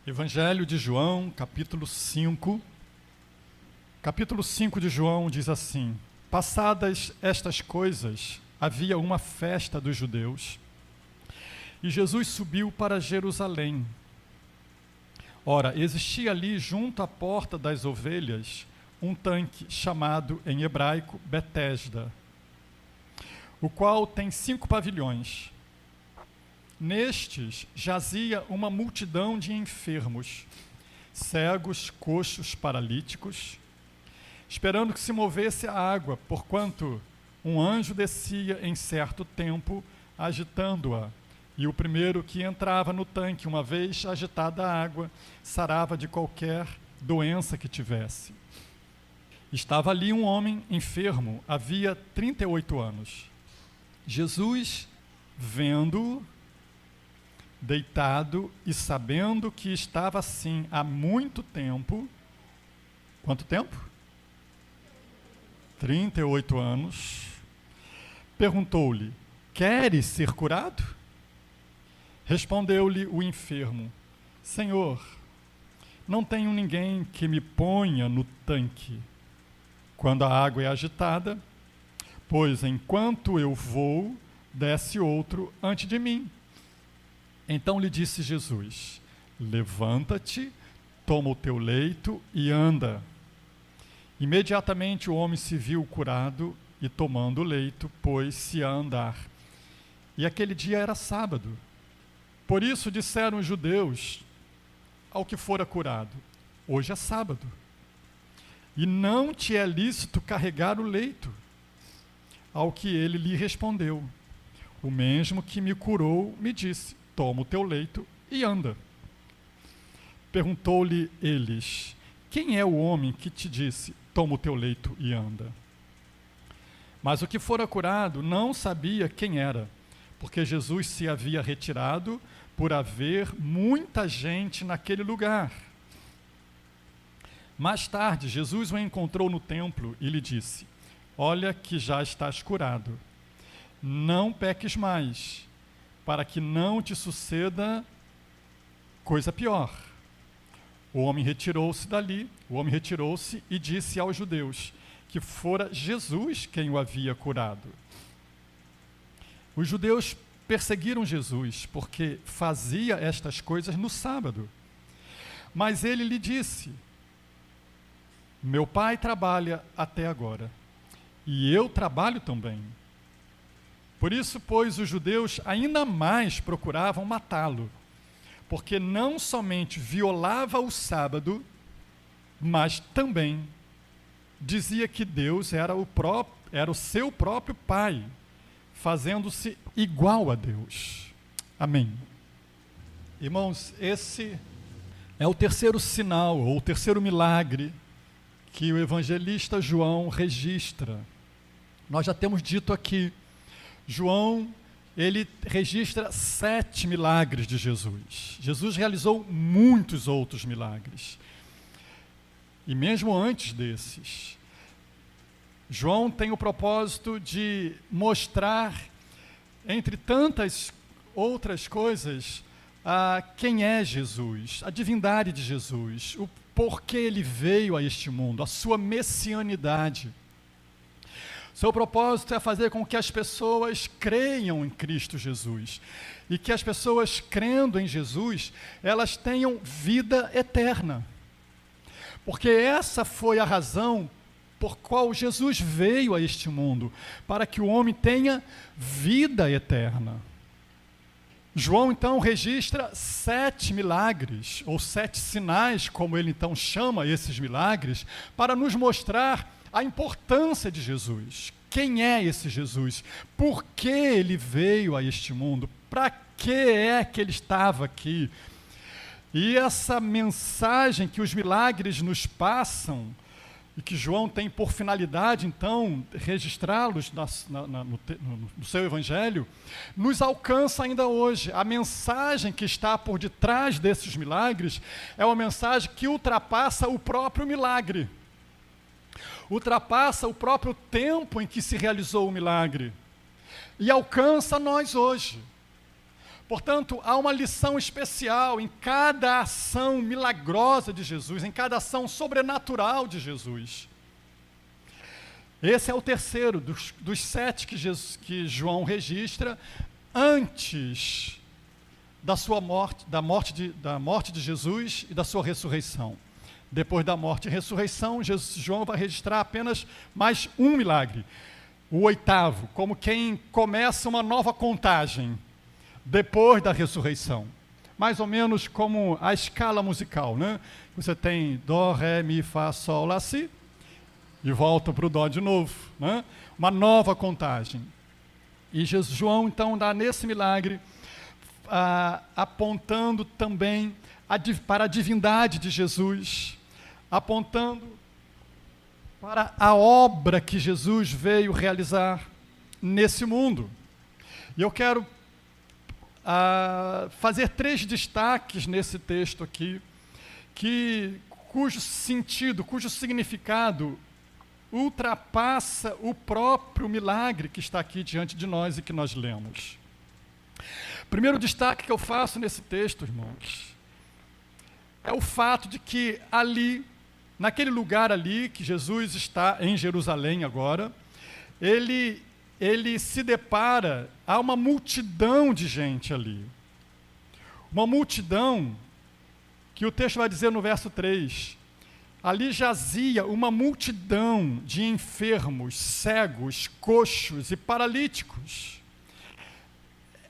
Evangelho de João, capítulo 5. Capítulo 5 de João diz assim: Passadas estas coisas, havia uma festa dos judeus, e Jesus subiu para Jerusalém. Ora, existia ali, junto à porta das ovelhas, um tanque chamado, em hebraico, Betesda, o qual tem 5 pavilhões. Nestes jazia uma multidão de enfermos, cegos, coxos, paralíticos, esperando que se movesse a água, porquanto um anjo descia em certo tempo, agitando-a, e o primeiro que entrava no tanque, uma vez agitada a água, sarava de qualquer doença que tivesse. Estava ali um homem enfermo, havia 38 anos. Jesus, vendo-o deitado e sabendo que estava assim há muito tempo, quanto tempo? 38 anos, perguntou-lhe: queres ser curado? Respondeu-lhe o enfermo: Senhor, não tenho ninguém que me ponha no tanque quando a água é agitada, pois enquanto eu vou, desce outro antes de mim. Então lhe disse Jesus: levanta-te, toma o teu leito e anda. Imediatamente o homem se viu curado e, tomando o leito, pôs-se a andar. E aquele dia era sábado. Por isso disseram os judeus ao que fora curado: hoje é sábado, e não te é lícito carregar o leito. Ao que ele lhe respondeu: o mesmo que me curou me disse: toma o teu leito e anda. Perguntou-lhe eles: quem é o homem que te disse: toma o teu leito e anda? Mas o que fora curado não sabia quem era, porque Jesus se havia retirado por haver muita gente naquele lugar. Mais tarde, Jesus o encontrou no templo e lhe disse: olha que já estás curado. Não peques mais, para que não te suceda coisa pior. O homem retirou-se e disse aos judeus que fora Jesus quem o havia curado. Os judeus perseguiram Jesus porque fazia estas coisas no sábado. Mas ele lhe disse: meu pai trabalha até agora, e eu trabalho também. Por isso, pois, os judeus ainda mais procuravam matá-lo, porque não somente violava o sábado, mas também dizia que Deus era o seu próprio Pai, fazendo-se igual a Deus. Amém. Irmãos, esse é o terceiro sinal, ou o terceiro milagre, que o evangelista João registra. Nós já temos dito aqui, João, ele registra 7 milagres de Jesus. Jesus realizou muitos outros milagres. E mesmo antes desses, João tem o propósito de mostrar, entre tantas outras coisas, quem é Jesus, a divindade de Jesus, o porquê ele veio a este mundo, a sua messianidade. Seu propósito é fazer com que as pessoas creiam em Cristo Jesus e que as pessoas, crendo em Jesus, elas tenham vida eterna. Porque essa foi a razão por qual Jesus veio a este mundo, para que o homem tenha vida eterna. João, então, registra 7 milagres, ou 7 sinais, como ele então chama esses milagres, para nos mostrar a importância de Jesus. Quem é esse Jesus? Por que ele veio a este mundo? Para que é que ele estava aqui? E essa mensagem que os milagres nos passam, e que João tem por finalidade, então, registrá-los no seu evangelho, nos alcança ainda hoje. A mensagem que está por detrás desses milagres é uma mensagem que ultrapassa o próprio milagre. Ultrapassa o próprio tempo em que se realizou o milagre e alcança nós hoje. Portanto, há uma lição especial em cada ação milagrosa de Jesus, em cada ação sobrenatural de Jesus. Esse é o terceiro dos 7 que João registra antes da sua morte, da morte de Jesus e da sua ressurreição. Depois da morte e ressurreição, João vai registrar apenas mais um milagre, o 8º, como quem começa uma nova contagem depois da ressurreição. Mais ou menos como a escala musical, né? Você tem Dó, Ré, Mi, Fá, Sol, Lá, Si, e volta para o Dó de novo, né? Uma nova contagem. E João, então, dá nesse milagre, apontando também para a divindade de Jesus, apontando para a obra que Jesus veio realizar nesse mundo. E eu quero fazer 3 destaques nesse texto aqui, cujo sentido, cujo significado ultrapassa o próprio milagre que está aqui diante de nós e que nós lemos. Primeiro destaque que eu faço nesse texto, irmãos, é o fato de que ali, naquele lugar ali, que Jesus está em Jerusalém agora, ele se depara a uma multidão de gente ali. Uma multidão que o texto vai dizer no verso 3, ali jazia uma multidão de enfermos, cegos, coxos e paralíticos.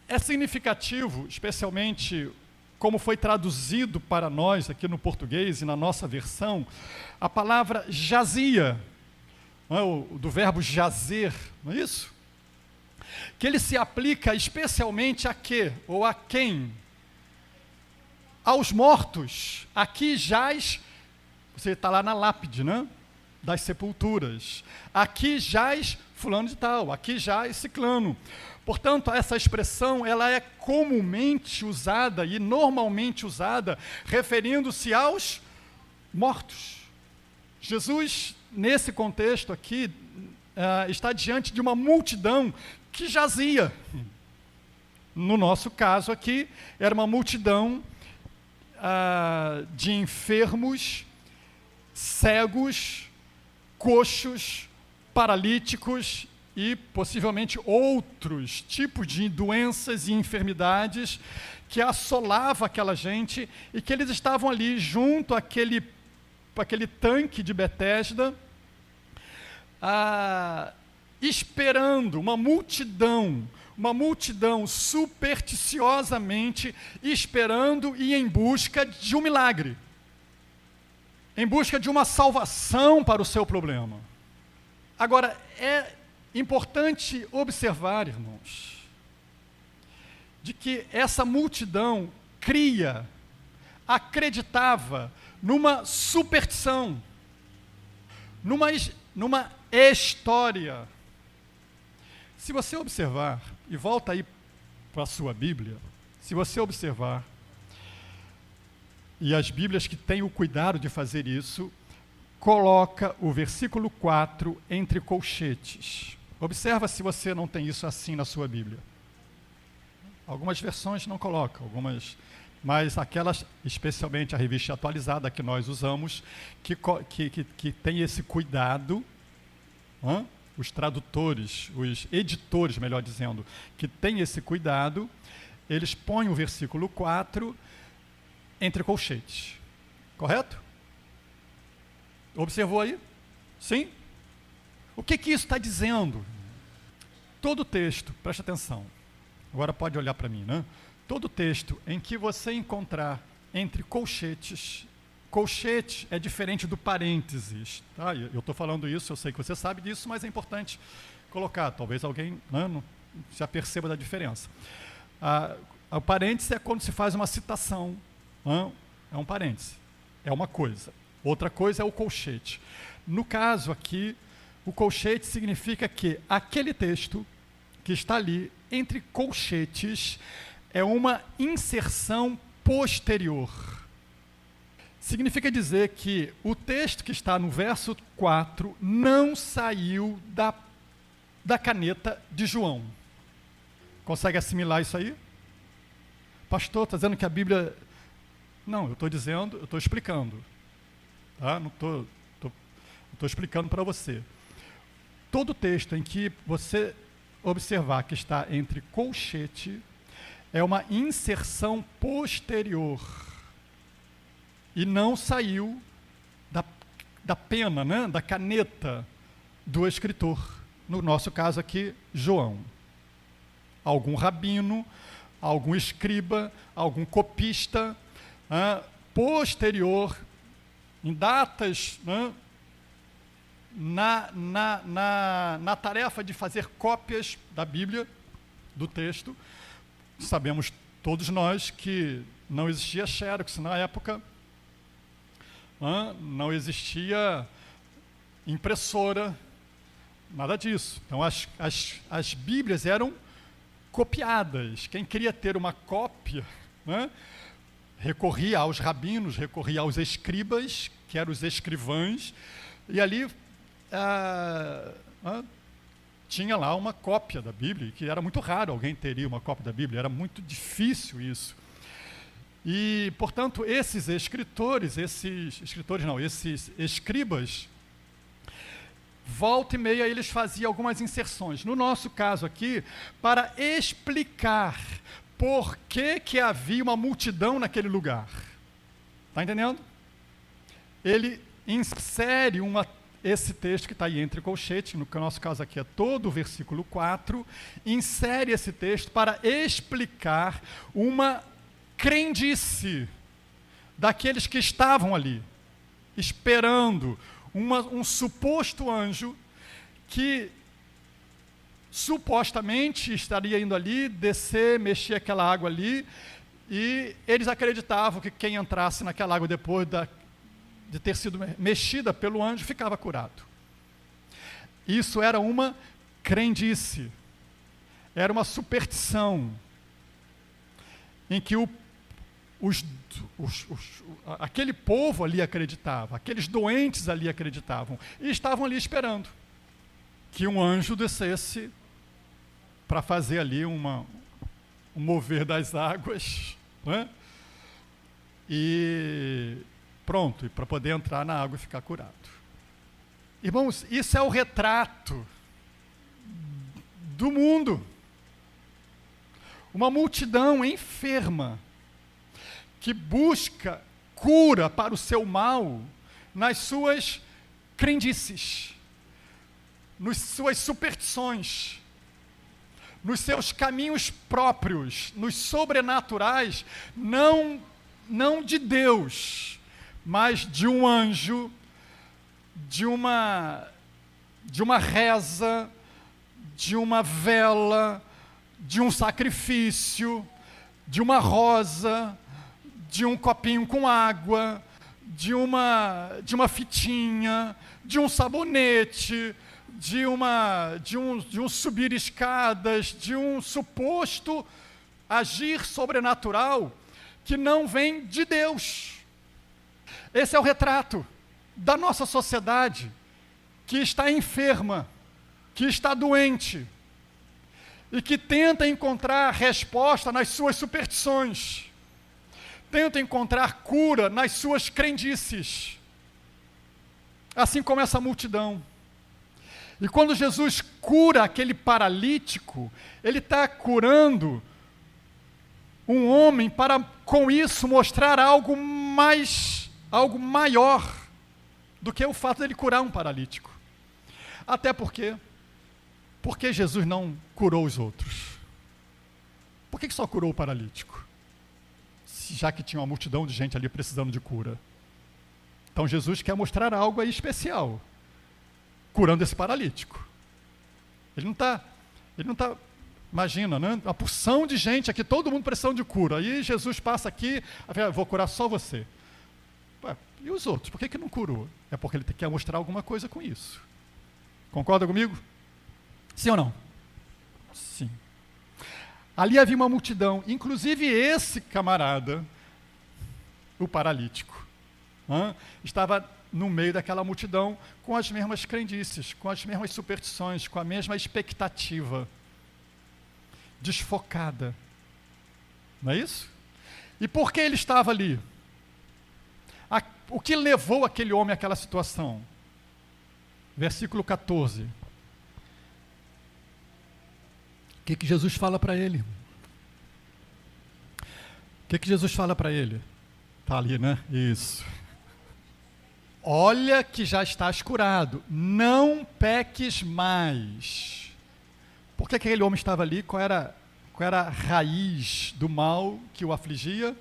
É significativo, especialmente como foi traduzido para nós aqui no português e na nossa versão, a palavra jazia, não é? Do verbo jazer, não é isso? Que ele se aplica especialmente a quê? Ou a quem? Aos mortos. Aqui jaz, você está lá na lápide, né? Das sepulturas. Aqui jaz fulano de tal, aqui jaz ciclano. Portanto, essa expressão ela é comumente usada e normalmente usada referindo-se aos mortos. Jesus, nesse contexto aqui, está diante de uma multidão que jazia. No nosso caso aqui, era uma multidão de enfermos, cegos, coxos, paralíticos e possivelmente outros tipos de doenças e enfermidades que assolava aquela gente e que eles estavam ali junto àquele tanque de Betesda, esperando uma multidão supersticiosamente esperando e em busca de um milagre, em busca de uma salvação para o seu problema. Agora, é importante observar, irmãos, de que essa multidão acreditava numa superstição, numa história. Se você observar, e volta aí para a sua Bíblia, se você observar, e as Bíblias que têm o cuidado de fazer isso, coloca o versículo 4 entre colchetes. Observa se você não tem isso assim na sua Bíblia. Algumas versões não colocam, mas aquelas, especialmente a revista atualizada que nós usamos, que tem esse cuidado, os tradutores, os editores, melhor dizendo, que tem esse cuidado, eles põem o versículo 4 entre colchetes. Correto? Observou aí? Sim? O que isso está dizendo? Todo texto, preste atenção, agora pode olhar para mim, né? Todo texto em que você encontrar entre colchetes, colchete é diferente do parênteses, tá? Eu estou falando isso, eu sei que você sabe disso, mas é importante colocar, talvez alguém não já perceba da diferença. O parêntese é quando se faz uma citação, é um parêntese, é uma coisa. Outra coisa é o colchete. No caso aqui, o colchete significa que aquele texto que está ali entre colchetes é uma inserção posterior. Significa dizer que o texto que está no verso 4 não saiu da caneta de João. Consegue assimilar isso aí? pastor, está dizendo que a Bíblia... Não, eu estou explicando. Tá? Não estou explicando para você. Todo texto em que você observar que está entre colchete é uma inserção posterior e não saiu da pena, né? Da caneta do escritor. No nosso caso aqui, João. Algum rabino, algum escriba, algum copista, posterior, em datas, na tarefa de fazer cópias da Bíblia, do texto. Sabemos todos nós que não existia Xerox na época, não existia impressora, nada disso. Então as Bíblias eram copiadas. Quem queria ter uma cópia, recorria aos rabinos, recorria aos escribas, que eram os escrivães, e ali tinha lá uma cópia da Bíblia, que era muito raro alguém teria uma cópia da Bíblia, era muito difícil isso. E, portanto, esses escribas, volta e meia eles faziam algumas inserções. No nosso caso aqui, para explicar por que havia uma multidão naquele lugar. Está entendendo? Ele insere esse texto que está aí entre colchete, no nosso caso aqui é todo o versículo 4, insere esse texto para explicar uma crendice daqueles que estavam ali, esperando um suposto anjo que supostamente estaria indo ali, descer, mexer aquela água ali, e eles acreditavam que quem entrasse naquela água depois de ter sido mexida pelo anjo ficava curado. Isso era uma crendice, era uma superstição, em que aquele povo ali acreditava, aqueles doentes ali acreditavam, e estavam ali esperando que um anjo descesse para fazer ali um mover das águas, e pronto, para poder entrar na água e ficar curado. Irmãos, isso é o retrato do mundo. Uma multidão enferma que busca cura para o seu mal nas suas crendices, nas suas superstições, nos seus caminhos próprios, nos sobrenaturais, não de Deus, mas de um anjo, de uma reza, de uma vela, de um sacrifício, de uma rosa, de um copinho com água, de uma fitinha, de um sabonete, de um subir escadas, de um suposto agir sobrenatural que não vem de Deus. Esse é o retrato da nossa sociedade, que está enferma, que está doente, e que tenta encontrar resposta nas suas superstições, tenta encontrar cura nas suas crendices, assim como essa multidão. E quando Jesus cura aquele paralítico, ele está curando um homem para, com isso, mostrar algo maior do que o fato dele curar um paralítico. Até porque Jesus não curou os outros? Por que só curou o paralítico? Já que tinha uma multidão de gente ali precisando de cura. Então Jesus quer mostrar algo aí especial, curando esse paralítico. Ele não está, imagina, né? Uma porção de gente aqui, todo mundo precisando de cura. Aí Jesus passa aqui, vou curar só você. Ué, e os outros? Por que não curou? É porque ele quer mostrar alguma coisa com isso. Concorda comigo? Sim ou não? Sim. Ali havia uma multidão, inclusive esse camarada, o paralítico, estava no meio daquela multidão com as mesmas crendices, com as mesmas superstições, com a mesma expectativa, desfocada. Não é isso? E por que ele estava ali? O que levou aquele homem àquela situação? Versículo 14. O que Jesus fala para ele? O que Jesus fala para ele? Está ali, né? Isso. Olha que já estás curado, não peques mais. Por que aquele homem estava ali? Qual era a raiz do mal que o afligia?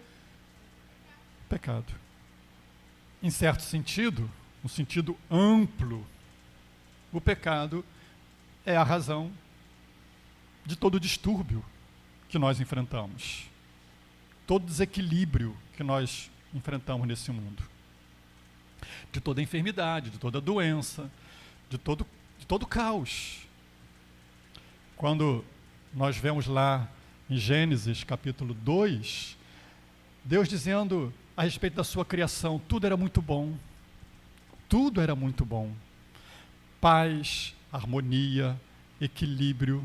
Pecado. Em certo sentido, no sentido amplo, o pecado é a razão de todo o distúrbio que nós enfrentamos, todo desequilíbrio que nós enfrentamos nesse mundo, de toda enfermidade, de toda doença, de todo caos. Quando nós vemos lá em Gênesis capítulo 2, Deus dizendo a respeito da sua criação, tudo era muito bom, tudo era muito bom. Paz, harmonia, equilíbrio,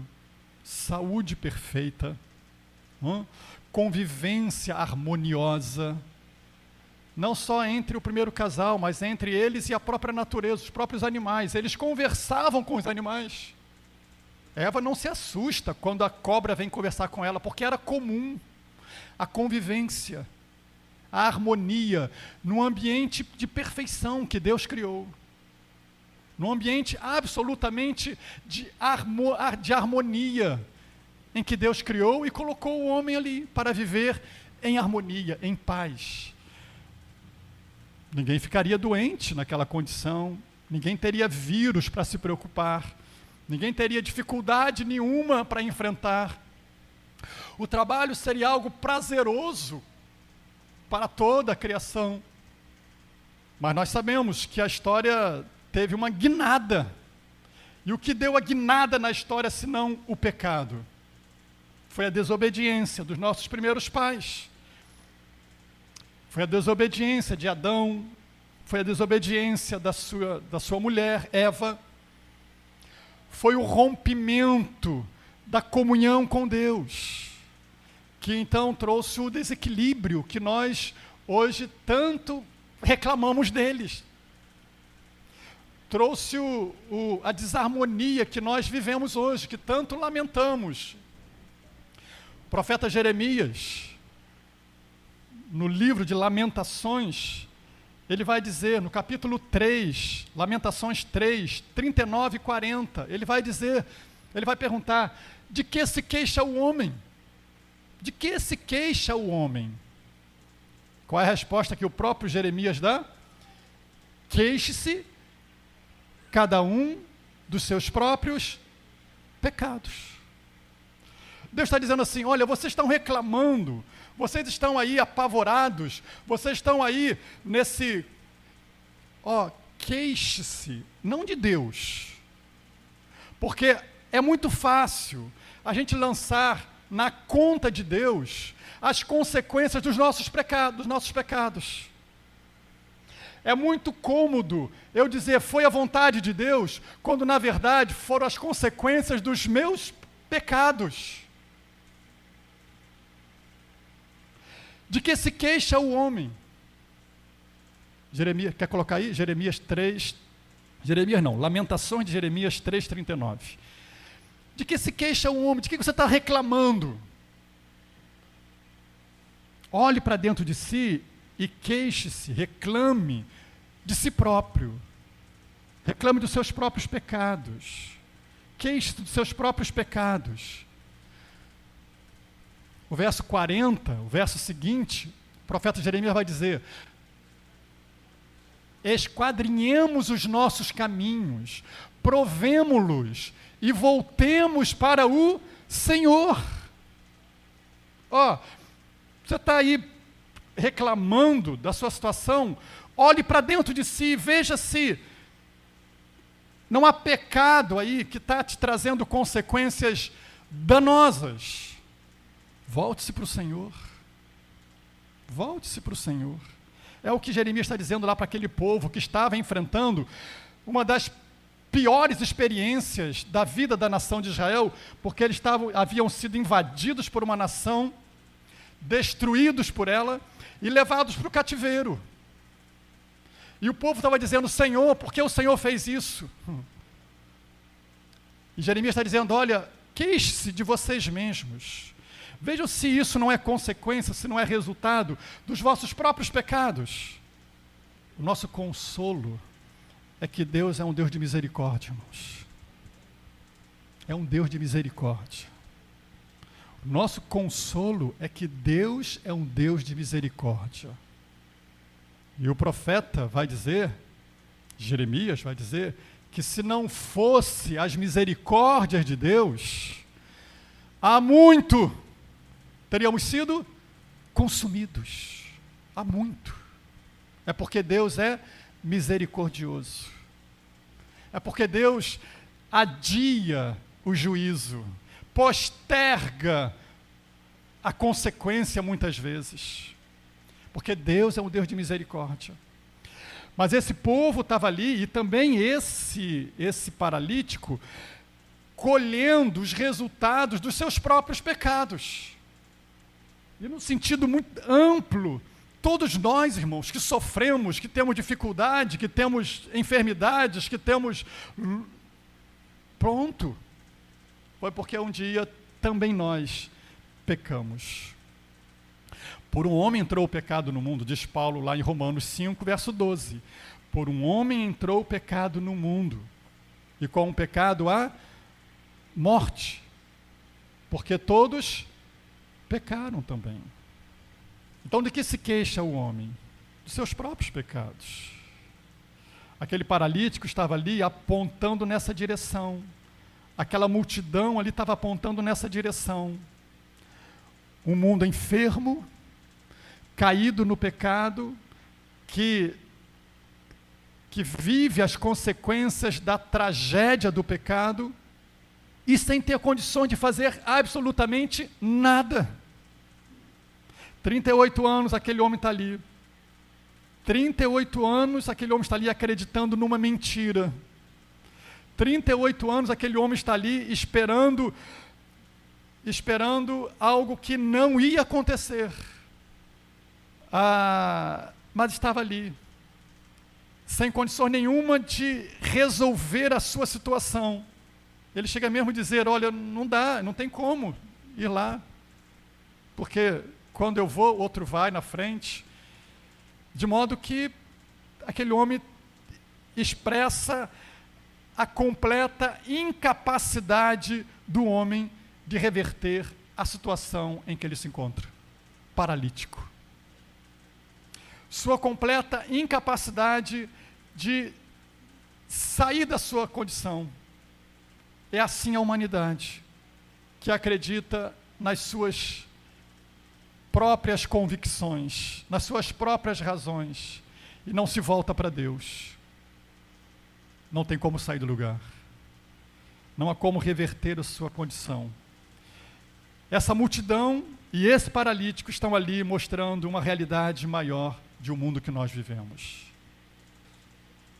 saúde perfeita, convivência harmoniosa, não só entre o primeiro casal, mas entre eles e a própria natureza, os próprios animais. Eles conversavam com os animais. Eva não se assusta quando a cobra vem conversar com ela, porque era comum a convivência, a harmonia, num ambiente de perfeição que Deus criou. Num ambiente absolutamente de harmonia, em que Deus criou e colocou o homem ali para viver em harmonia, em paz. Ninguém ficaria doente naquela condição, ninguém teria vírus para se preocupar, ninguém teria dificuldade nenhuma para enfrentar. O trabalho seria algo prazeroso para toda a criação. Mas nós sabemos que a história teve uma guinada. E o que deu a guinada na história, senão o pecado? Foi a desobediência dos nossos primeiros pais. Foi a desobediência de Adão, foi a desobediência da sua mulher, Eva. Foi o rompimento da comunhão com Deus, que então trouxe o desequilíbrio que nós hoje tanto reclamamos deles. Trouxe a desarmonia que nós vivemos hoje, que tanto lamentamos. O profeta Jeremias, no livro de Lamentações, ele vai dizer, no capítulo 3, Lamentações 3, 39 e 40, ele vai perguntar, de que se queixa o homem? De que se queixa o homem? Qual é a resposta que o próprio Jeremias dá? Queixe-se cada um dos seus próprios pecados. Deus está dizendo assim, olha, vocês estão reclamando, vocês estão aí apavorados, vocês estão aí nesse, queixe-se, não de Deus, porque é muito fácil a gente lançar na conta de Deus as consequências dos nossos pecados. É muito cômodo eu dizer foi a vontade de Deus, quando na verdade foram as consequências dos meus pecados. De que se queixa o homem? Jeremias, quer colocar aí? Lamentações de Jeremias 3:39. De que se queixa o homem? De que você está reclamando? Olhe para dentro de si e queixe-se, reclame de si próprio. Reclame dos seus próprios pecados. Queixe-se dos seus próprios pecados. O verso 40, o verso seguinte, o profeta Jeremias vai dizer: esquadrinhemos os nossos caminhos, provemo-los e voltemos para o Senhor. Você está aí reclamando da sua situação, olhe para dentro de si e veja se não há pecado aí que está te trazendo consequências danosas. Volte-se para o Senhor. Volte-se para o Senhor. É o que Jeremias está dizendo lá para aquele povo que estava enfrentando uma das piores experiências da vida da nação de Israel, porque eles haviam sido invadidos por uma nação destruídos por ela e levados para o cativeiro. E o povo estava dizendo: Senhor, por que o Senhor fez isso? E Jeremias está dizendo: olha, queixe-se de vocês mesmos. Vejam se isso não é consequência, se não é resultado dos vossos próprios pecados. O nosso consolo é que Deus é um Deus de misericórdia, irmãos. É um Deus de misericórdia. O nosso consolo é que Deus é um Deus de misericórdia. E o profeta vai dizer, Jeremias vai dizer, que se não fosse as misericórdias de Deus, há muito teríamos sido consumidos. Há muito. É porque Deus é misericordioso. É porque Deus adia o juízo, posterga a consequência muitas vezes. Porque Deus é um Deus de misericórdia. Mas esse povo estava ali, e também esse paralítico, colhendo os resultados dos seus próprios pecados. E num sentido muito amplo, todos nós, irmãos, que sofremos, que temos dificuldade, que temos enfermidades, que temos... Pronto. Foi porque um dia também nós pecamos. Por um homem entrou o pecado no mundo, diz Paulo lá em Romanos 5, verso 12. Por um homem entrou o pecado no mundo, e com o pecado a morte, porque todos pecaram também. Então, de que se queixa o homem? Dos seus próprios pecados. Aquele paralítico estava ali apontando nessa direção. Aquela multidão ali estava apontando nessa direção. Um mundo enfermo, caído no pecado, que vive as consequências da tragédia do pecado e sem ter condições de fazer absolutamente nada. 38 anos aquele homem está ali. 38 anos aquele homem está ali acreditando numa mentira. 38 anos aquele homem está ali esperando algo que não ia acontecer. Mas estava ali, sem condição nenhuma de resolver a sua situação. Ele chega mesmo a dizer: olha, não dá, não tem como ir lá, porque quando eu vou, outro vai na frente. De modo que aquele homem expressa a completa incapacidade do homem de reverter a situação em que ele se encontra, paralítico. Sua completa incapacidade de sair da sua condição. É assim a humanidade, que acredita nas suas próprias convicções, nas suas próprias razões, e não se volta para Deus. Não tem como sair do lugar. Não há como reverter a sua condição. Essa multidão e esse paralítico estão ali mostrando uma realidade maior de um mundo que nós vivemos.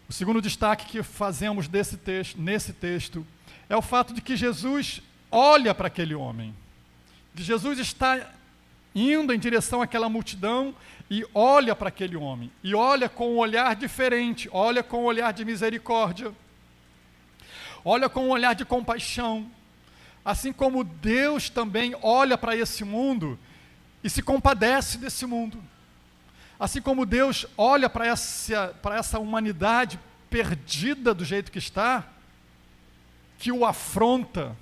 O segundo destaque que fazemos nesse texto é o fato de que Jesus olha para aquele homem. Que Jesus está indo em direção àquela multidão e olha para aquele homem. E olha com um olhar diferente, olha com um olhar de misericórdia, olha com um olhar de compaixão. Assim como Deus também olha para esse mundo e se compadece desse mundo. Assim como Deus olha para essa humanidade perdida do jeito que está, que o afronta,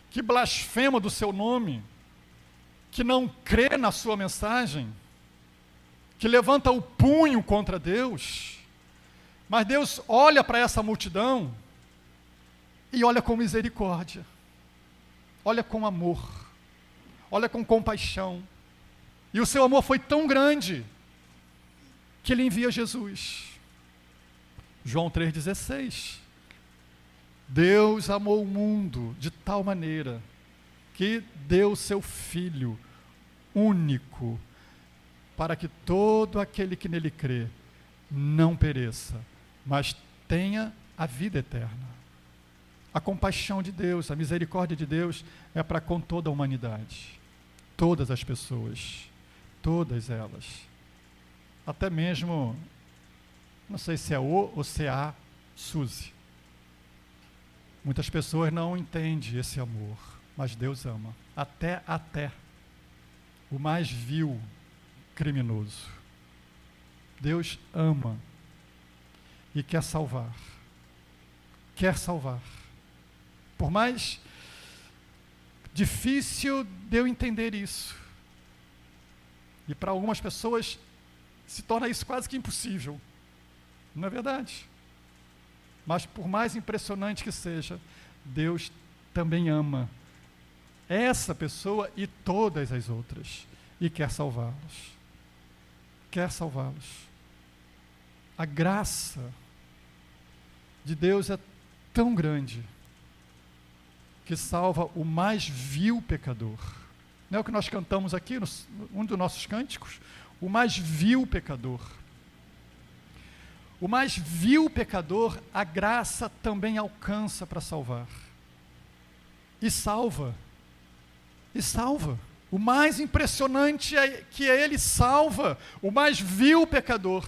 que blasfema do seu nome, que não crê na sua mensagem, que levanta o punho contra Deus, mas Deus olha para essa multidão e olha com misericórdia, olha com amor, olha com compaixão. E o seu amor foi tão grande que ele envia Jesus. João 3,16. Deus amou o mundo de tal maneira que deu o seu Filho único, para que todo aquele que nele crê não pereça, mas tenha a vida eterna. A compaixão de Deus, a misericórdia de Deus é para com toda a humanidade. todas as pessoas, todas elas. Até mesmo, não sei se é o ou se é a Suzy. Muitas pessoas não entendem esse amor, mas Deus ama. Até o mais vil criminoso. Deus ama e quer salvar. Quer salvar. Por mais difícil de eu entender isso. E para algumas pessoas se torna isso quase que impossível. Não é verdade? Mas por mais impressionante que seja, Deus também ama essa pessoa e todas as outras. E quer salvá-los. Quer salvá-los. A graça de Deus é tão grande que salva o mais vil pecador. Não é o que nós cantamos aqui, um dos nossos cânticos? O mais vil pecador. O mais vil pecador, a graça também alcança para salvar. E salva. E salva. O mais impressionante é que ele salva o mais vil pecador.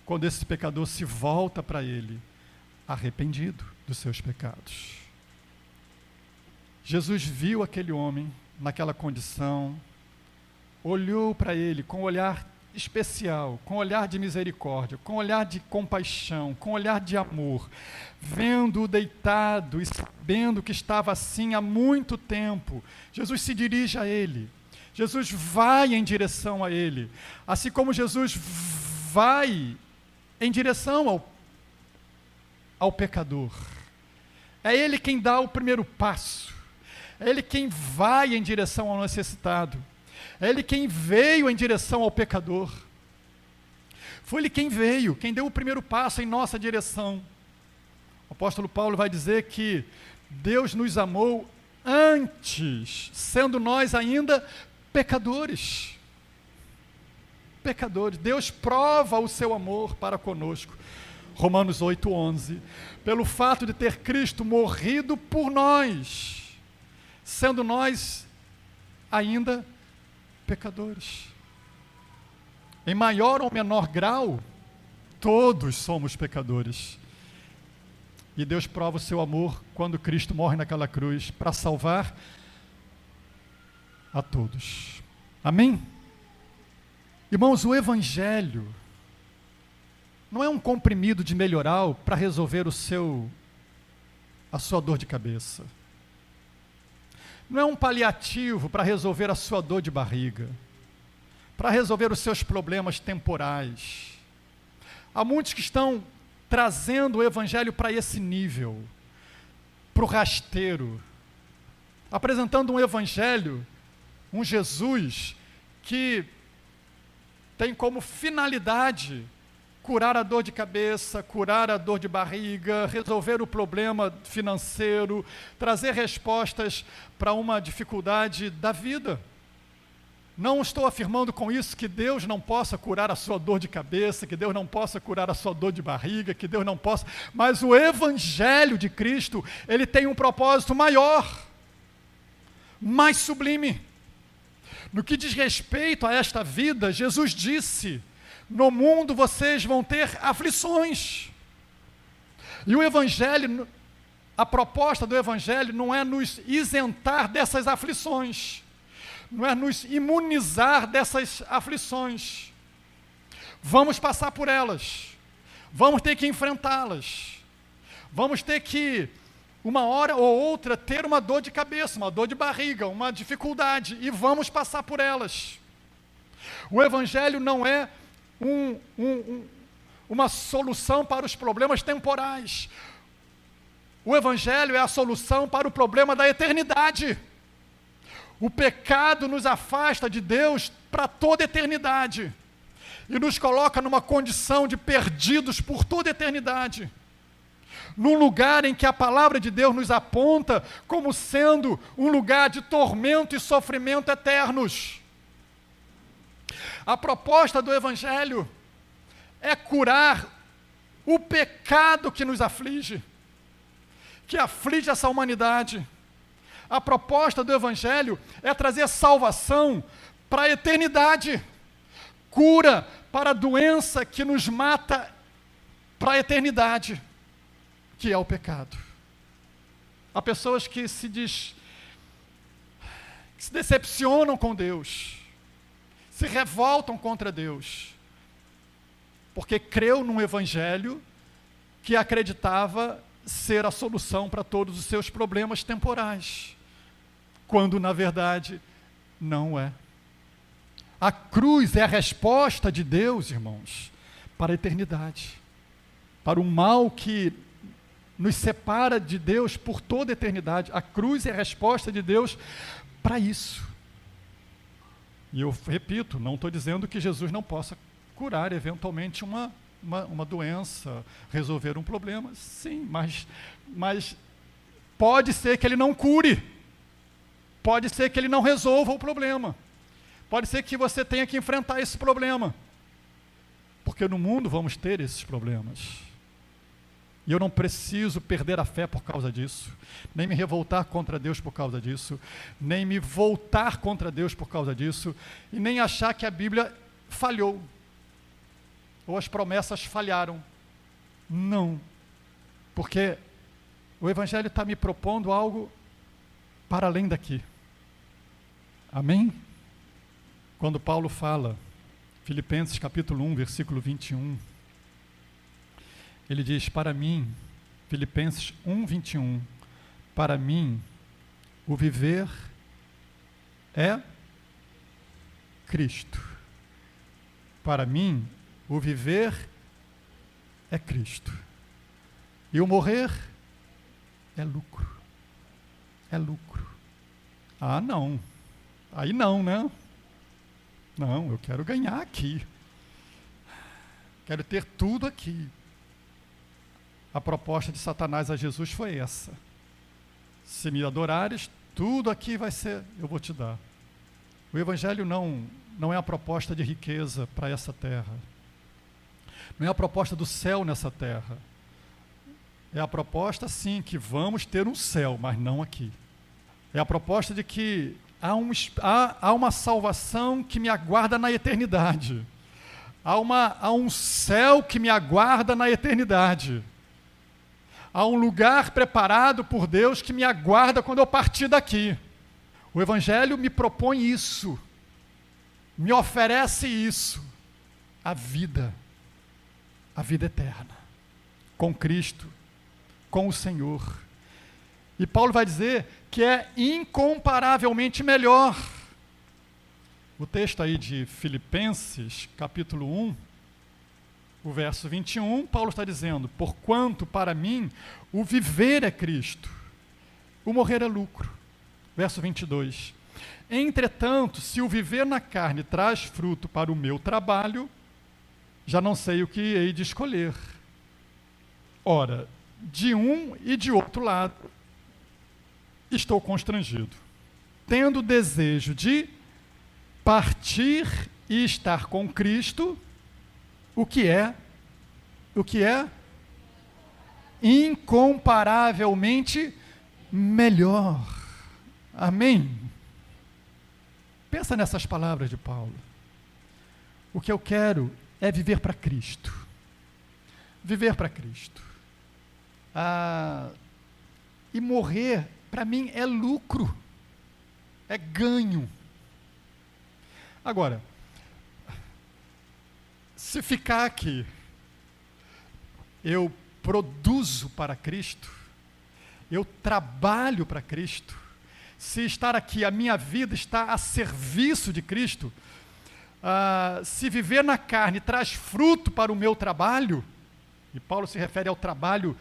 Quando esse pecador se volta para ele, arrependido dos seus pecados. Jesus viu aquele homem naquela condição, olhou para ele com um olhar especial, com um olhar de misericórdia, com um olhar de compaixão, com um olhar de amor, vendo-o deitado e sabendo que estava assim há muito tempo. Jesus se dirige a ele, Jesus vai em direção a ele, assim como Jesus vai em direção ao pecador. É ele quem dá o primeiro passo, é ele quem vai em direção ao necessitado, é ele quem veio em direção ao pecador. Foi ele quem veio, quem deu o primeiro passo em nossa direção. O apóstolo Paulo vai dizer que Deus nos amou antes, sendo nós ainda pecadores. Pecadores. Deus prova o seu amor para conosco. Romanos 8:11. Pelo fato de ter Cristo morrido por nós, sendo nós ainda pecadores. Em maior ou menor grau, todos somos pecadores. E Deus prova o seu amor quando Cristo morre naquela cruz para salvar a todos. Amém? Irmãos, o Evangelho não é um comprimido de melhoral para resolver a sua dor de cabeça. Não é um paliativo para resolver a sua dor de barriga, para resolver os seus problemas temporais. Há muitos que estão trazendo o Evangelho para esse nível, para o rasteiro, apresentando um Evangelho, um Jesus que tem como finalidade curar a dor de cabeça, curar a dor de barriga, resolver o problema financeiro, trazer respostas para uma dificuldade da vida. Não estou afirmando com isso que Deus não possa curar a sua dor de cabeça, que Deus não possa curar a sua dor de barriga, que Deus não possa, mas o Evangelho de Cristo, ele tem um propósito maior, mais sublime. No que diz respeito a esta vida, Jesus disse: no mundo vocês vão ter aflições. E o Evangelho, a proposta do Evangelho não é nos isentar dessas aflições, não é nos imunizar dessas aflições. Vamos passar por elas, vamos ter que enfrentá-las, vamos ter que, uma hora ou outra, ter uma dor de cabeça, uma dor de barriga, uma dificuldade, e vamos passar por elas. O Evangelho não é uma solução para os problemas temporais. O Evangelho é a solução para o problema da eternidade. O pecado nos afasta de Deus para toda a eternidade e nos coloca numa condição de perdidos por toda a eternidade, num lugar em que a palavra de Deus nos aponta como sendo um lugar de tormento e sofrimento eternos. A proposta do Evangelho é curar o pecado que nos aflige, que aflige essa humanidade. A proposta do Evangelho é trazer salvação para a eternidade, cura para a doença que nos mata para a eternidade, que é o pecado. Há pessoas que se decepcionam com Deus, se revoltam contra Deus, porque creu num Evangelho que acreditava ser a solução para todos os seus problemas temporais, quando na verdade não é. A cruz é a resposta de Deus, irmãos, para a eternidade, para o mal que nos separa de Deus por toda a eternidade. A cruz é a resposta de Deus para isso. E eu repito, não estou dizendo que Jesus não possa curar eventualmente uma doença, resolver um problema. Sim, mas pode ser que ele não cure. Pode ser que ele não resolva o problema. Pode ser que você tenha que enfrentar esse problema. Porque no mundo vamos ter esses problemas. E eu não preciso perder a fé por causa disso, nem me revoltar contra Deus por causa disso, nem me voltar contra Deus por causa disso, e nem achar que a Bíblia falhou, ou as promessas falharam. Não, porque o Evangelho está me propondo algo para além daqui. Amém? Quando Paulo fala, Filipenses capítulo 1, versículo 21, ele diz, para mim, Filipenses 1, 21, para mim, o viver é Cristo. Para mim, o viver é Cristo. E o morrer é lucro. É lucro. Ah, não. Aí não, né? Não, eu quero ganhar aqui. Quero ter tudo aqui. A proposta de Satanás a Jesus foi essa. Se me adorares, tudo aqui vai ser, eu vou te dar. O Evangelho não é a proposta de riqueza para essa terra. Não é a proposta do céu nessa terra. É a proposta, sim, que vamos ter um céu, mas não aqui. É a proposta de que há uma salvação que me aguarda na eternidade. Há um céu que me aguarda na eternidade. Há um lugar preparado por Deus que me aguarda quando eu partir daqui. O Evangelho me propõe isso, me oferece isso, a vida eterna, com Cristo, com o Senhor. E Paulo vai dizer que é incomparavelmente melhor. O texto aí de Filipenses, capítulo 1, o verso 21, Paulo está dizendo, porquanto para mim o viver é Cristo, o morrer é lucro. Verso 22, entretanto, se o viver na carne traz fruto para o meu trabalho, já não sei o que hei de escolher. Ora, de um e de outro lado, estou constrangido, tendo desejo de partir e estar com Cristo, o que é incomparavelmente melhor. Amém? Pensa nessas palavras de Paulo. O que eu quero é viver para Cristo. Viver para Cristo. E morrer, para mim, é lucro. É ganho. Agora, se ficar aqui, eu produzo para Cristo, eu trabalho para Cristo, se estar aqui, a minha vida está a serviço de Cristo, se viver na carne traz fruto para o meu trabalho, e Paulo se refere ao trabalho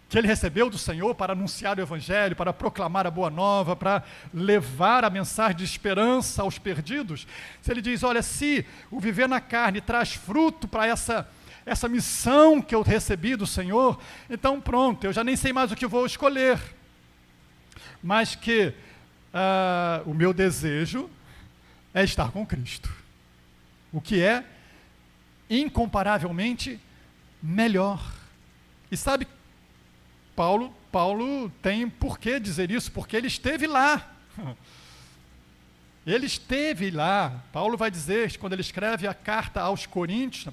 que ele recebeu do Senhor para anunciar o Evangelho, para proclamar a boa nova, para levar a mensagem de esperança aos perdidos. Se ele diz, olha, se o viver na carne traz fruto para essa missão que eu recebi do Senhor, então pronto, eu já nem sei mais o que vou escolher. Mas que o meu desejo é estar com Cristo, o que é incomparavelmente melhor. E sabe, Paulo tem por que dizer isso, porque ele esteve lá. Ele esteve lá. Paulo vai dizer, quando ele escreve a carta aos Coríntios,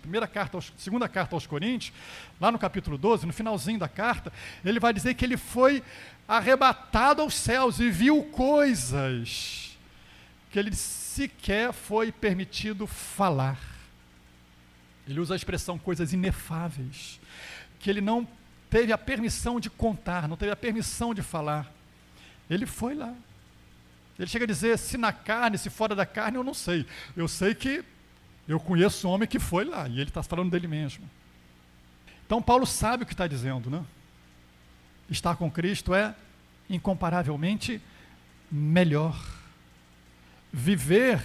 segunda carta aos Coríntios, lá no capítulo 12, no finalzinho da carta, ele vai dizer que ele foi arrebatado aos céus e viu coisas que ele sequer foi permitido falar. Ele usa a expressão coisas inefáveis, que ele não teve a permissão de contar, não teve a permissão de falar. Ele foi lá. Ele chega a dizer, se na carne, se fora da carne, eu não sei. Eu sei que eu conheço um homem que foi lá, e ele está falando dele mesmo. Então Paulo sabe o que está dizendo, né? Estar com Cristo é incomparavelmente melhor. Viver,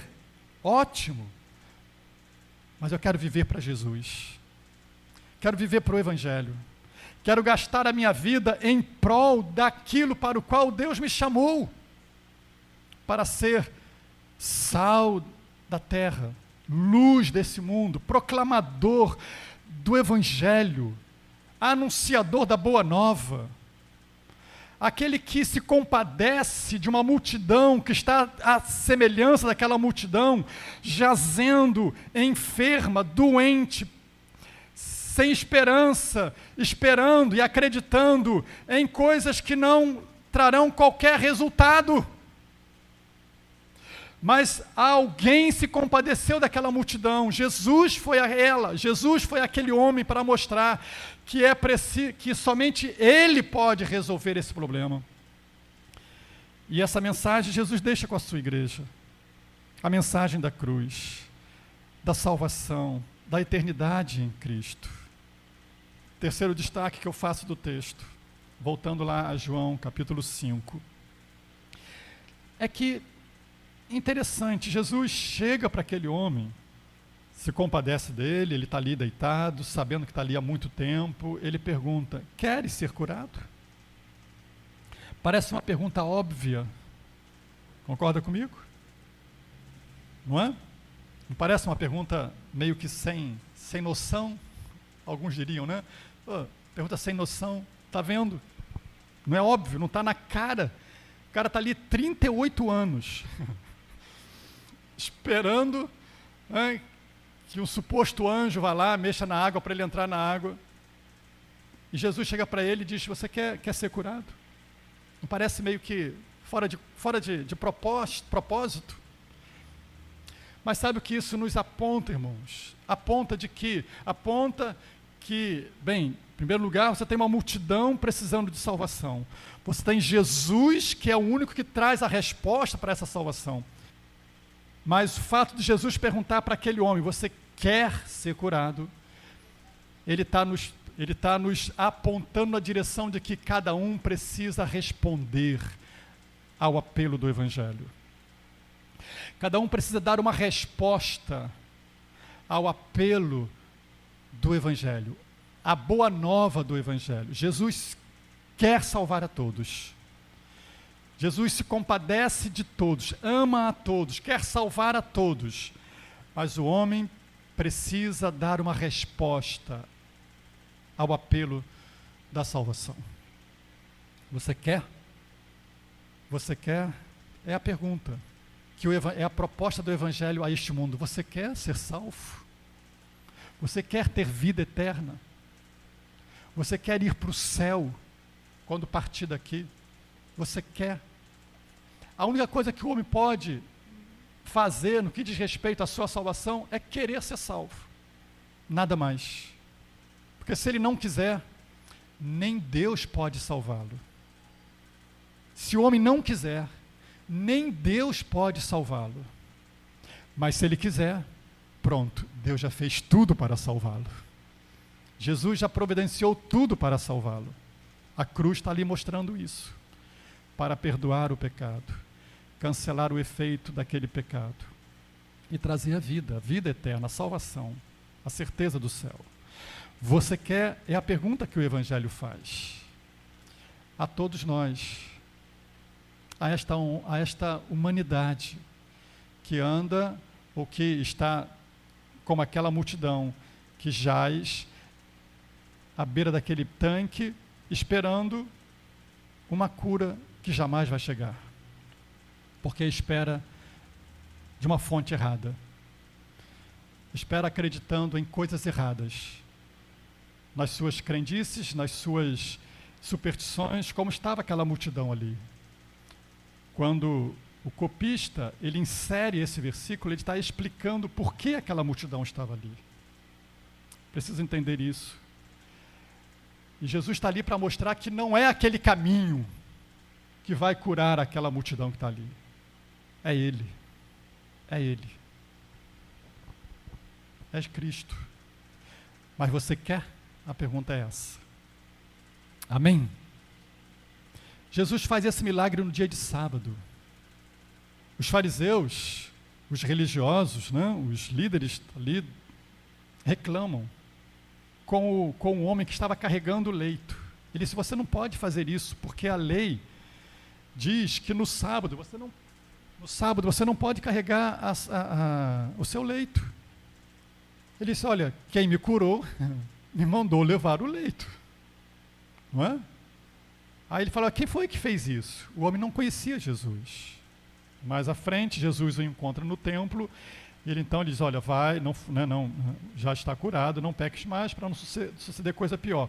ótimo. Mas eu quero viver para Jesus. Quero viver para o Evangelho. Quero gastar a minha vida em prol daquilo para o qual Deus me chamou. Para ser sal da terra, luz desse mundo, proclamador do Evangelho, anunciador da boa nova, aquele que se compadece de uma multidão que está à semelhança daquela multidão, jazendo, enferma, doente, sem esperança, esperando e acreditando em coisas que não trarão qualquer resultado. Mas alguém se compadeceu daquela multidão. Jesus foi a ela, Jesus foi aquele homem para mostrar que é preciso, que somente Ele pode resolver esse problema. E essa mensagem Jesus deixa com a sua igreja. A mensagem da cruz, da salvação, da eternidade em Cristo. Terceiro destaque que eu faço do texto, voltando lá a João capítulo 5, é que interessante, Jesus chega para aquele homem, se compadece dele, ele está ali deitado, sabendo que está ali há muito tempo, ele pergunta, queres ser curado? Parece uma pergunta óbvia, concorda comigo? Não é? Não parece uma pergunta meio que sem noção? Alguns diriam, né? Pergunta sem noção, está vendo? Não é óbvio, não está na cara. O cara está ali 38 anos, esperando, né, que um suposto anjo vá lá, mexa na água para ele entrar na água. E Jesus chega para ele e diz, você quer ser curado? Não parece meio que fora de propósito? Mas sabe o que isso nos aponta, irmãos? Aponta que, bem, em primeiro lugar, você tem uma multidão precisando de salvação. Você tem Jesus, que é o único que traz a resposta para essa salvação. Mas o fato de Jesus perguntar para aquele homem, você quer ser curado? Ele está nos apontando na direção de que cada um precisa responder ao apelo do Evangelho. Cada um precisa dar uma resposta ao apelo do Evangelho, a boa nova do Evangelho. Jesus quer salvar a todos. Jesus se compadece de todos, ama a todos, quer salvar a todos. Mas o homem precisa dar uma resposta ao apelo da salvação. Você quer? Você quer? É a pergunta, é a proposta do Evangelho a este mundo. Você quer ser salvo? Você quer ter vida eterna? Você quer ir para o céu quando partir daqui? Você quer? A única coisa que o homem pode fazer no que diz respeito à sua salvação é querer ser salvo. Nada mais. Porque se ele não quiser, nem Deus pode salvá-lo. Se o homem não quiser, nem Deus pode salvá-lo. Mas se ele quiser, pronto, Deus já fez tudo para salvá-lo. Jesus já providenciou tudo para salvá-lo. A cruz está ali mostrando isso. Para perdoar o pecado, cancelar o efeito daquele pecado e trazer a vida eterna, a salvação, a certeza do céu. Você quer? É a pergunta que o Evangelho faz a todos nós, a esta humanidade que anda ou que está como aquela multidão que jaz à beira daquele tanque esperando uma cura que jamais vai chegar, porque espera de uma fonte errada, espera acreditando em coisas erradas, nas suas crendices, nas suas superstições, como estava aquela multidão ali. Quando o copista, ele insere esse versículo, ele está explicando por que aquela multidão estava ali. Precisa entender isso. E Jesus está ali para mostrar que não é aquele caminho que vai curar aquela multidão que está ali. É Ele. É Ele. É Cristo. Mas você quer? A pergunta é essa. Amém? Jesus faz esse milagre no dia de sábado. Os fariseus, os religiosos, né, os líderes ali, reclamam com o homem que estava carregando o leito. Ele disse: você não pode fazer isso, porque a lei diz que no sábado você não pode carregar o seu leito. Ele disse: olha, quem me curou me mandou levar o leito. Não é? Aí ele falou: quem foi que fez isso? O homem não conhecia Jesus. Mais à frente, Jesus o encontra no templo, e ele então diz: olha, vai, não, já está curado, não peques mais, para não suceder coisa pior.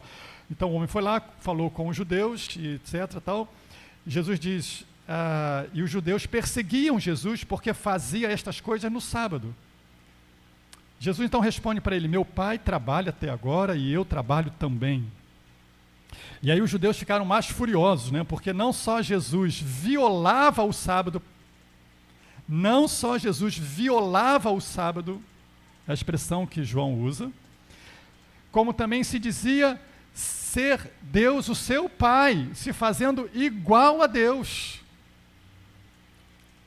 Então o homem foi lá, falou com os judeus, etc. Tal. Jesus diz, e os judeus perseguiam Jesus porque fazia estas coisas no sábado. Jesus então responde para ele: meu pai trabalha até agora e eu trabalho também. E aí os judeus ficaram mais furiosos, né? Porque não só Jesus violava o sábado, a expressão que João usa, como também se dizia ser Deus o seu pai, se fazendo igual a Deus.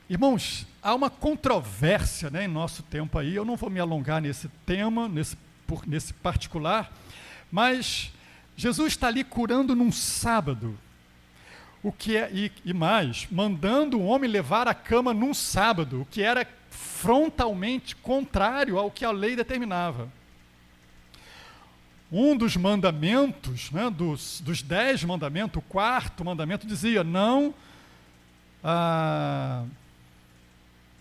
Irmãos, há uma controvérsia, né, em nosso tempo aí. Eu não vou me alongar nesse tema, nesse particular, mas Jesus está ali curando num sábado, o que é, e mais, mandando o homem levar a cama num sábado, o que era frontalmente contrário ao que a lei determinava. Um dos mandamentos, né, dos 10 mandamentos, o 4º mandamento dizia: não, como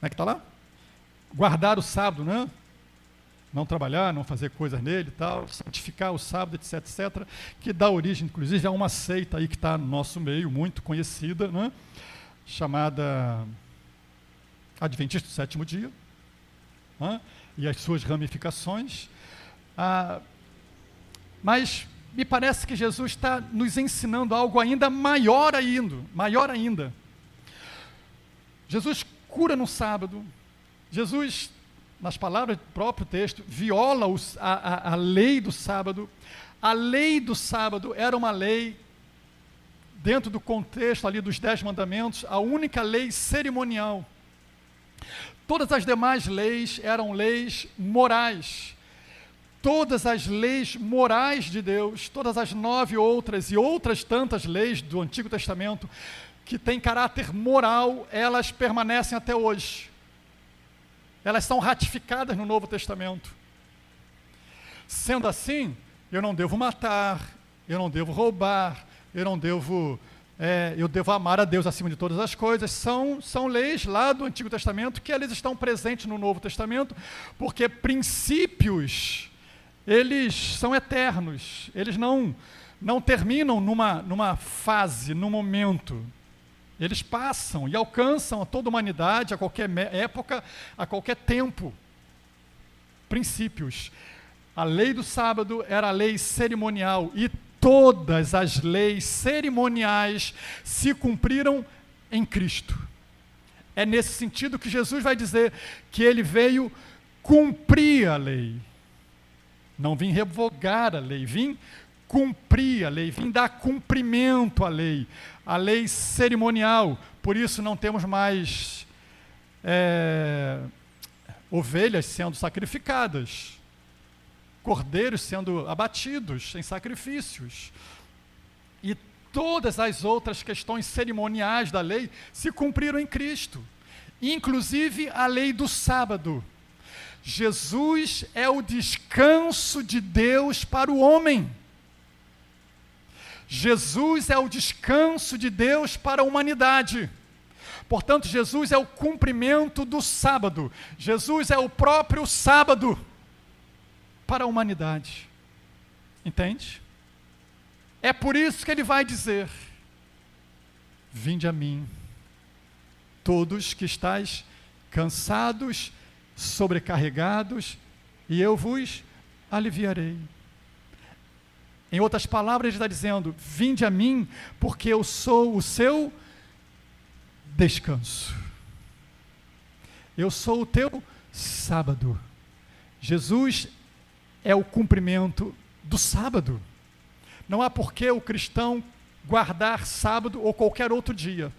é que está lá? Guardar o sábado, né? Não trabalhar, não fazer coisas nele e tal, santificar o sábado, etc, etc, que dá origem, inclusive, a uma seita aí que está no nosso meio, muito conhecida, né? Chamada Adventista do Sétimo Dia, né? E as suas ramificações. Mas me parece que Jesus está nos ensinando algo ainda maior ainda. Jesus cura no sábado. Jesus, nas palavras do próprio texto, viola a lei do sábado. A lei do sábado era uma lei, dentro do contexto ali dos 10 mandamentos, a única lei cerimonial. Todas as demais leis eram leis morais. Todas as leis morais de Deus, todas as 9 outras e outras tantas leis do Antigo Testamento que têm caráter moral, elas permanecem até hoje. Elas são ratificadas no Novo Testamento. Sendo assim, eu não devo matar, eu não devo roubar, eu devo amar a Deus acima de todas as coisas. São leis lá do Antigo Testamento que eles estão presentes no Novo Testamento, porque princípios, eles são eternos, eles não terminam numa fase, num momento. Eles passam e alcançam a toda a humanidade, a qualquer época, a qualquer tempo. Princípios. A lei do sábado era a lei cerimonial e todas as leis cerimoniais se cumpriram em Cristo. É nesse sentido que Jesus vai dizer que ele veio cumprir a lei. Não vim revogar a lei, vim cumprir a lei, vim dar cumprimento à lei. A lei cerimonial. Por isso não temos mais ovelhas sendo sacrificadas, cordeiros sendo abatidos em sacrifícios. E todas as outras questões cerimoniais da lei se cumpriram em Cristo, inclusive a lei do sábado. Jesus é o descanso de Deus para o homem. Jesus é o descanso de Deus para a humanidade. Portanto, Jesus é o cumprimento do sábado. Jesus é o próprio sábado para a humanidade. Entende? É por isso que ele vai dizer: vinde a mim, todos que estáis cansados, sobrecarregados, e eu vos aliviarei. Em outras palavras, ele está dizendo: vinde a mim, porque eu sou o seu descanso. Eu sou o teu sábado. Jesus é o cumprimento do sábado. Não há por que o cristão guardar sábado ou qualquer outro dia.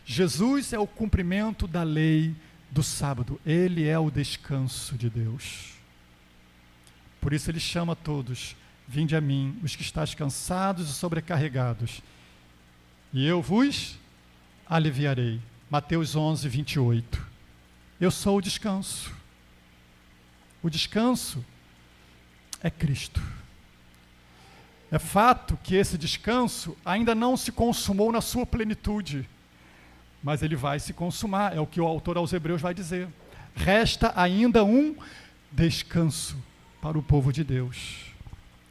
Jesus é o cumprimento da lei do sábado. Ele é o descanso de Deus. Por isso ele chama todos: vinde a mim, os que estáis cansados e sobrecarregados, e eu vos aliviarei. Mateus 11, 28. Eu sou o descanso. O descanso é Cristo. É fato que esse descanso ainda não se consumou na sua plenitude, mas ele vai se consumar, é o que o autor aos Hebreus vai dizer. Resta ainda um descanso para o povo de Deus.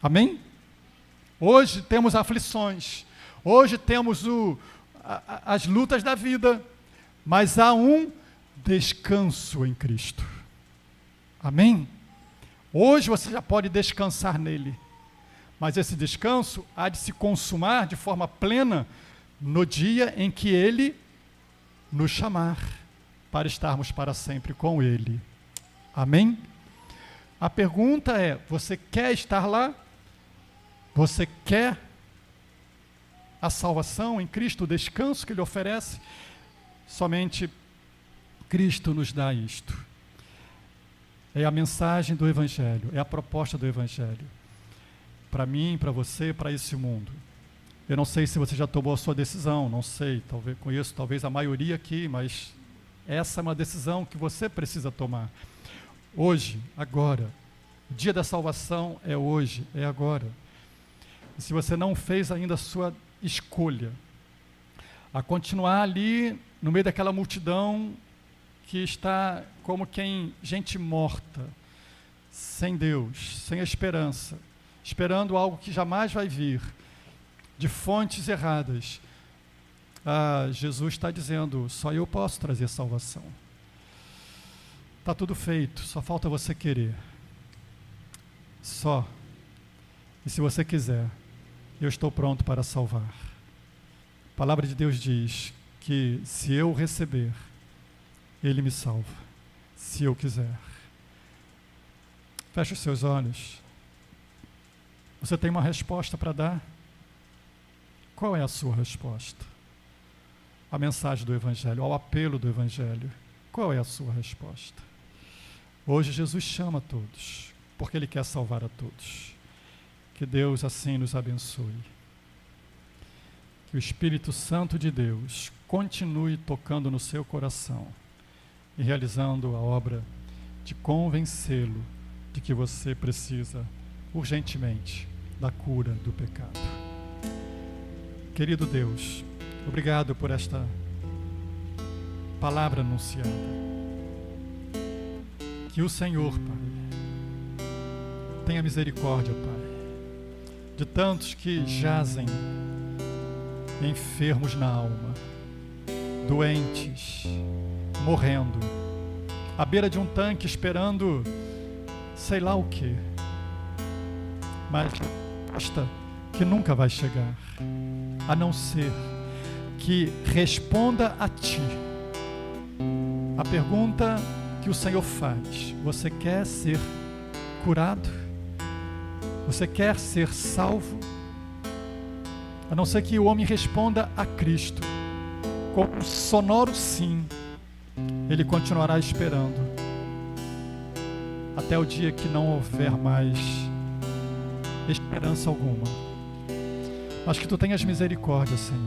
Amém? Hoje temos aflições, hoje temos as lutas da vida, mas há um descanso em Cristo. Amém? Hoje você já pode descansar nele, mas esse descanso há de se consumar de forma plena no dia em que ele nos chamar para estarmos para sempre com ele. Amém? A pergunta é: você quer estar lá? Você quer a salvação em Cristo, o descanso que ele oferece? Somente Cristo nos dá isto. É a mensagem do Evangelho, é a proposta do Evangelho. Para mim, para você, para esse mundo. Eu não sei se você já tomou a sua decisão, não sei, talvez conheço talvez a maioria aqui, mas essa é uma decisão que você precisa tomar. Hoje, agora. O dia da salvação é hoje, é agora. E se você não fez ainda a sua escolha, a continuar ali no meio daquela multidão que está como gente morta, sem Deus, sem esperança, esperando algo que jamais vai vir, de fontes erradas, Jesus está dizendo: só eu posso trazer salvação. Está tudo feito, só falta você querer. Só. E se você quiser, eu estou pronto para salvar. A palavra de Deus diz que se eu receber, ele me salva, se eu quiser. Feche os seus olhos. Você tem uma resposta para dar? Qual é a sua resposta? A mensagem do Evangelho, ao apelo do Evangelho. Qual é a sua resposta? Hoje Jesus chama a todos, porque ele quer salvar a todos. Que Deus assim nos abençoe. Que o Espírito Santo de Deus continue tocando no seu coração e realizando a obra de convencê-lo de que você precisa urgentemente da cura do pecado. Querido Deus, obrigado por esta palavra anunciada. Que o Senhor, Pai, tenha misericórdia, Pai, de tantos que jazem enfermos na alma, doentes, morrendo, à beira de um tanque esperando sei lá o quê, mas basta que nunca vai chegar, a não ser que responda a Ti a pergunta que o Senhor faz: você quer ser curado? Você quer ser salvo? A não ser que o homem responda a Cristo com um sonoro sim, ele continuará esperando até o dia que não houver mais esperança alguma. Mas que Tu tenhas misericórdia, Senhor,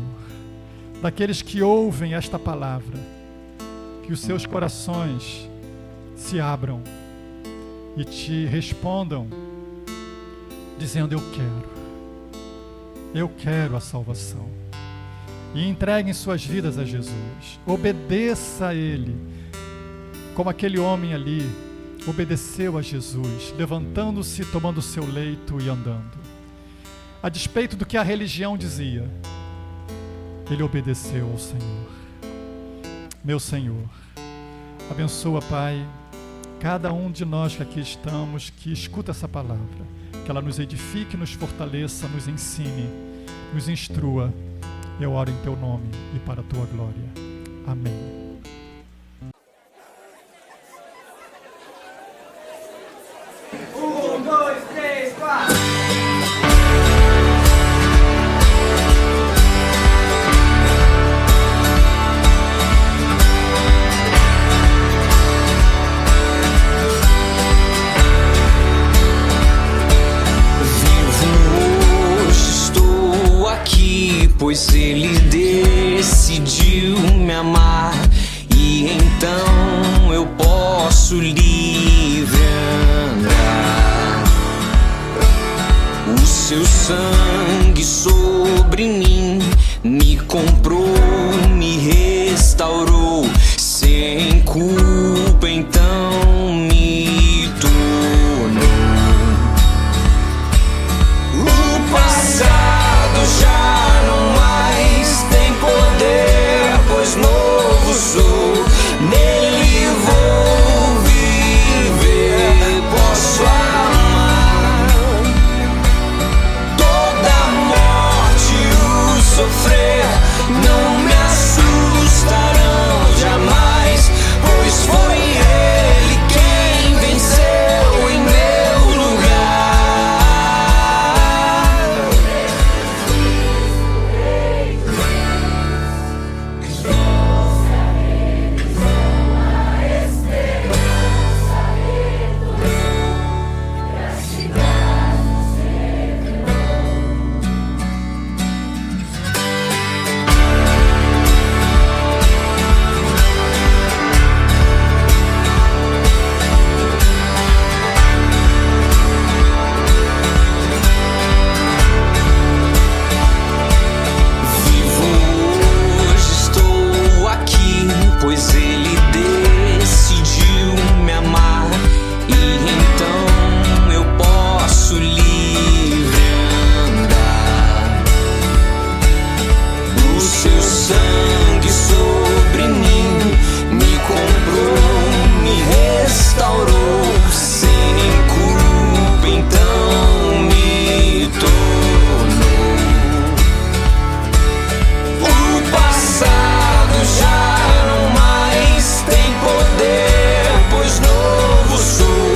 daqueles que ouvem esta palavra, que os seus corações se abram e Te respondam dizendo: eu quero. eu quero a salvação. E entreguem suas vidas a Jesus. Obedeça a Ele, como aquele homem ali obedeceu a Jesus, levantando-se, tomando o seu leito e andando. A despeito do que a religião dizia, ele obedeceu ao Senhor. Meu Senhor, abençoa, Pai, cada um de nós que aqui estamos, que escuta essa palavra, que ela nos edifique, nos fortaleça, nos ensine, nos instrua. Eu oro em Teu nome e para a Tua glória. Amém. Pois Ele decidiu me amar, e então eu posso livre andar. O seu sangue sobre mim me comprou, me restaurou, sem culpa então me tornou. O passado já não mais tem poder, pois novo sou, nele vou viver, posso amar. Toda a morte e o sofrer não me assustarão jamais, pois foi Ele quem venceu em meu lugar. Pois Ele decidiu me amar, e então eu posso livre andar. O seu sangue sobre mim me comprou, me restaurou, sem culpa então me tornou. O passado já tem poder, pois novo sou,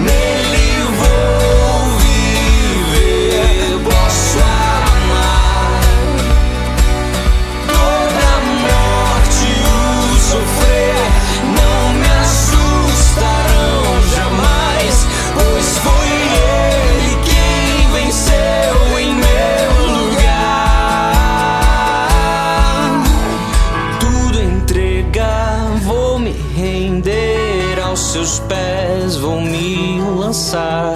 nele vou viver, posso amar. Toda a morte e o sofrer não me assustarão jamais, pois foi Ele quem venceu em meu lugar. Tudo entregar, vou me render aos seus pés, vou me lançar.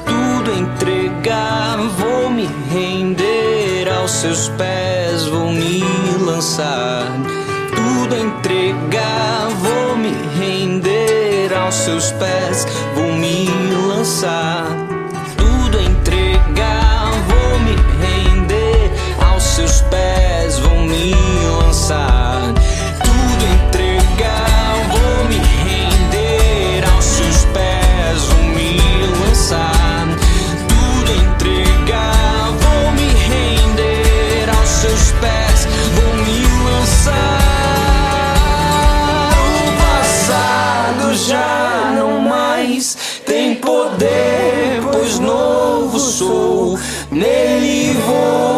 Tudo entregar, vou me render aos seus pés, vou me lançar. Tudo entregar, vou me render aos seus pés, vou me lançar. Tudo entregar, vou me render aos seus pés, vou me lançar. Tudo entregar, vou me render aos seus pés, vou me lançar. Tudo entregar, vou me render aos seus pés, vou me lançar. O passado já não mais tem poder, pois novo sou, nele vou